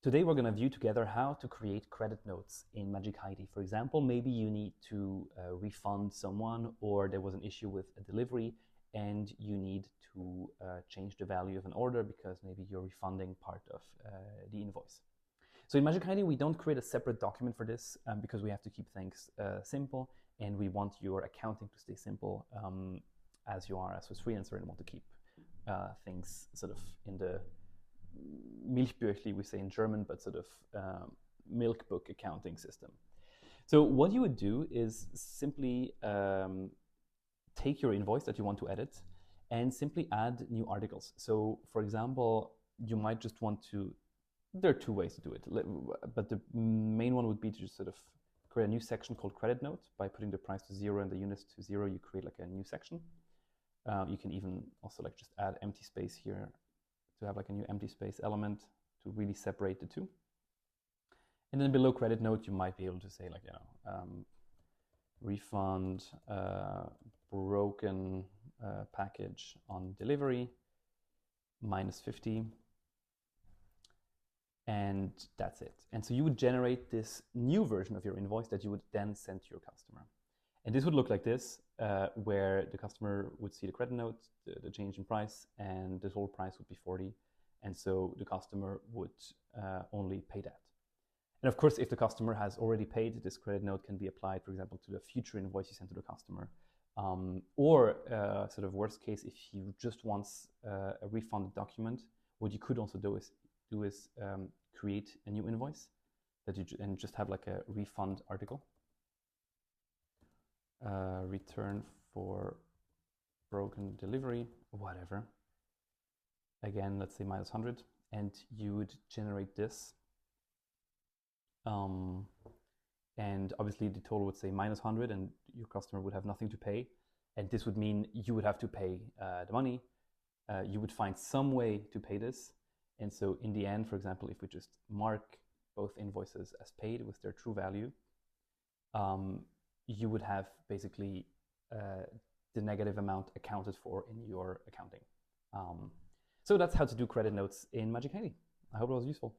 Today we're going to view together how to create credit notes in Magic Heidi. For example, maybe you need to refund someone, or there was an issue with a delivery and you need to change the value of an order because maybe you're refunding part of the invoice. So in Magic Heidi, we don't create a separate document for this because we have to keep things simple, and we want your accounting to stay simple as you are as a freelancer, and want to keep things sort of in the Milchbüchli, we say in German, but sort of milk book accounting system. So what you would do is simply take your invoice that you want to edit and simply add new articles. So for example, you might just want to, there are two ways to do it, but the main one would be to just sort of create a new section called credit note. By putting the price to 0 and the units to 0, you create like a new section. You can even also like just add empty space here to have like a new empty space element to really separate the two. And then below credit note, you might be able to say like, you know, refund, broken package on delivery, -50. And that's it. And so you would generate this new version of your invoice that you would then send to your customer. And this would look like this, where the customer would see the credit note, the change in price, and the total price would be 40. And so the customer would only pay that. And of course, if the customer has already paid, this credit note can be applied, for example, to the future invoice you send to the customer. Or sort of worst case, if he just wants a refunded document, what you could also do is create a new invoice that and just have like a refund article. Return for broken delivery, whatever. Again, let's say -100, and you would generate this. And obviously the total would say -100, and your customer would have nothing to pay. And this would mean you would have to pay the money. You would find some way to pay this. And so in the end, for example, if we just mark both invoices as paid with their true value, you would have basically the negative amount accounted for in your accounting. So that's how to do credit notes in Magic Heidi. I hope it was useful.